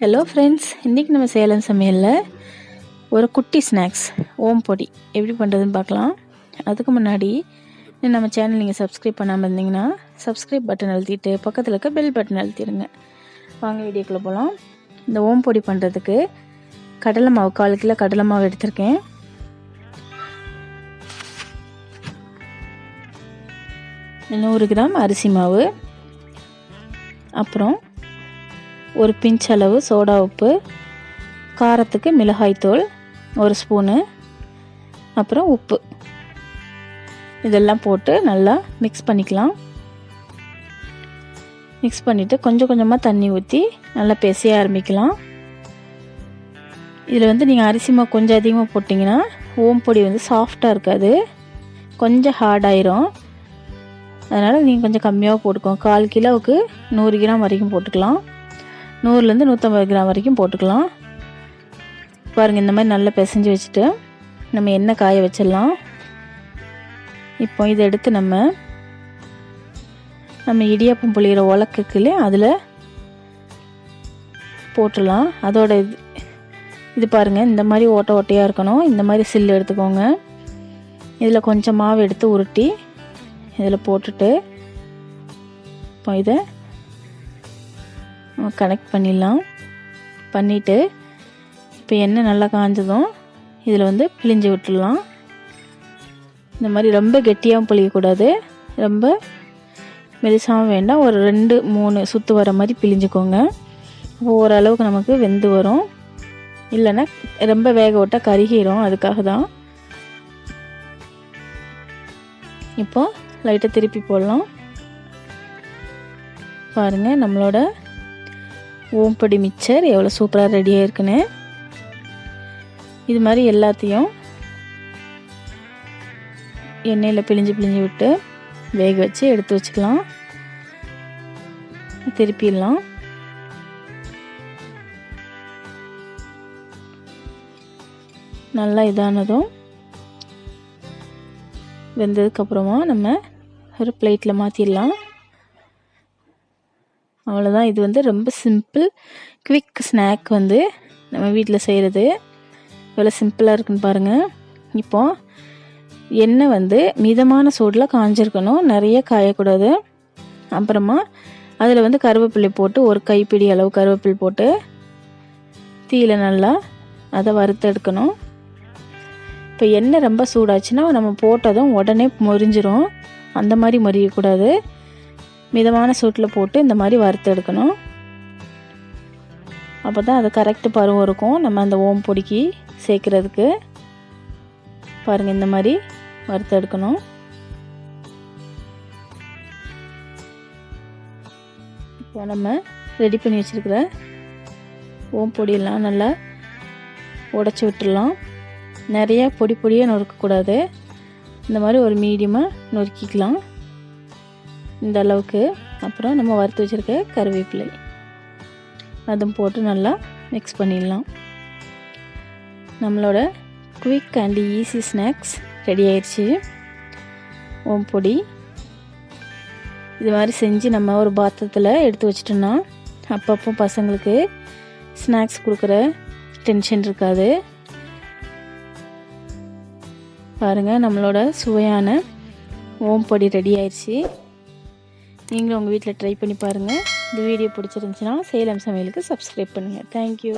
Hello friends, இன்றைக்கி நம்ம சேலம் சமையலில் ஒரு குட்டி ஸ்நாக்ஸ் ஓம் பொடி எப்படி பண்ணுறதுன்னு பார்க்கலாம். அதுக்கு முன்னாடி நம்ம சேனல் நீங்கள் சப்ஸ்கிரைப் பண்ணாமல் இருந்தீங்கன்னா சப்ஸ்கிரைப் பட்டன் அழுத்திட்டு பக்கத்தில் இருக்க பெல் பட்டன் அழுத்திடுங்க. வாங்க வீடியோக்குள்ளே போகலாம். இந்த ஓம் பொடி பண்ணுறதுக்கு கடலை மாவு 1/4 கிலோ கடலை மாவு எடுத்திருக்கேன். இன்னும் 100 கிராம் அரிசி மாவு, அப்புறம் ஒரு பிஞ்ச் அளவு சோடா உப்பு, காரத்துக்கு மிளகாய்த்தூள் 1 ஸ்பூனு, அப்புறம் உப்பு, இதெல்லாம் போட்டு நல்லா மிக்ஸ் பண்ணிக்கலாம். மிக்ஸ் பண்ணிவிட்டு கொஞ்சம் கொஞ்சமாக தண்ணி ஊற்றி நல்லா பிசைய ஆரம்பிக்கலாம். இதில் நீங்கள் அரிசி மாவு கொஞ்சம் அதிகமாக போட்டிங்கன்னா ஓம் பொடி சாஃப்டாக இருக்காது, கொஞ்சம் ஹார்டாயிரும். அதனால் நீங்கள் கொஞ்சம் கம்மியாக போட்டுக்கோங்க. 1/4 கிலோவுக்கு 100 கிராம் வரைக்கும் போட்டுக்கலாம். 100லேருந்து 150 கிராம் வரைக்கும் போட்டுக்கலாம். பாருங்கள், இந்த மாதிரி நல்லா பிசைஞ்சு வச்சுட்டு நம்ம எண்ணெய் காய வச்சிடலாம். இப்போ இதை எடுத்து நம்ம இடியாப்பம் புளிகிற உலக்குக்குள்ளே அதில் போட்டுடலாம். அதோட இது பாருங்கள், இந்த மாதிரி ஓட்டை ஓட்டையாக இருக்கணும். இந்த மாதிரி சில்லு எடுத்துக்கோங்க. இதில் கொஞ்சம் மாவு எடுத்து உருட்டி இதில் போட்டுட்டு இப்போ இதை கனெக்ட் பண்ணிடலாம். பண்ணிவிட்டு இப்போ எண்ணெய் நல்லா காஞ்சதும் இதில் பிழிஞ்சு விட்டுடலாம். இந்த மாதிரி ரொம்ப கெட்டியாகவும் பிழியக்கூடாது, ரொம்ப மெலிசாகவும் வேண்டாம். ஒரு 2-3 சுற்று வர மாதிரி பிழிஞ்சுக்கோங்க. ஓரளவுக்கு நமக்கு வெந்து வரும். இல்லைன்னா ரொம்ப வேக விட்டால் கருகிரும், அதுக்காக தான். இப்போ லைட்டாக திருப்பி போடலாம். பாருங்கள், நம்மளோட ஓம்பொடி மிக்சர் எவ்வளோ சூப்பராக ரெடியாக இருக்குன்னு. இது மாதிரி எல்லாத்தையும் எண்ணெயில் பிழிஞ்சு விட்டு வேக வச்சு எடுத்து வச்சுக்கலாம். திருப்பிடலாம். நல்லா இதானதும் வெந்ததுக்கப்புறமா நம்ம ஒரு பிளேட்டில் மாற்றிடலாம். அவ்வளோதான். இது ரொம்ப சிம்பிள் குவிக் ஸ்நாக் நம்ம வீட்டில் செய்கிறது. எவ்வளோ சிம்பிளாக இருக்குன்னு பாருங்கள். இப்போது எண்ணெய் மிதமான சூடில் காஞ்சிருக்கணும், நிறைய காயக்கூடாது. அப்புறமா அதில் கருவேப்பிலை போட்டு ஒரு கைப்பிடி அளவு கருவேப்பிலை போட்டு தீயில நல்லா அதை வறுத்து எடுக்கணும். இப்போ எண்ணெய் ரொம்ப சூடாச்சுன்னா நம்ம போட்டதும் உடனே மொரிஞ்சிரும். அந்த மாதிரி மொரியக்கூடாது. மிதமான சூட்டில் போட்டு இந்த மாதிரி வறுத்து எடுக்கணும். அப்போ தான் அது கரெக்டு பருவம் இருக்கும் நம்ம அந்த ஓம் பொடிக்கு சேர்க்குறதுக்கு. பாருங்கள், இந்த மாதிரி வறுத்து எடுக்கணும். இப்போ நம்ம ரெடி பண்ணி வச்சுருக்கிற ஓம் பொடியெல்லாம் நல்லா உடச்சி விட்டுடலாம். நிறைய பொடியாக நொறுக்கக்கூடாது. இந்த மாதிரி ஒரு மீடியமாக நொறுக்கிக்கலாம், இந்த அளவுக்கு. அப்புறம் நம்ம வறுத்து வச்சுருக்க கருவேப்பிலை அதுவும் போட்டு நல்லா மிக்ஸ் பண்ணிடலாம். நம்மளோட quick and easy snacks ready ஆயிடுச்சு, ஓம் பொடி. இது மாதிரி செஞ்சு நம்ம ஒரு பாத்திரத்தில் எடுத்து வச்சிட்டோம்னா அப்பப்போ பசங்களுக்கு ஸ்நாக்ஸ் கொடுக்குற டென்ஷன் இருக்காது. பாருங்கள், நம்மளோட சுவையான ஓம் பொடி ரெடி ஆயிடுச்சு. நீங்களும் உங்கள் வீட்டில் ட்ரை பண்ணி பாருங்கள். இந்த வீடியோ பிடிச்சிருந்துச்சுன்னா சேலம் சமையலுக்கு சப்ஸ்கிரைப் பண்ணுங்கள். தேங்க்யூ.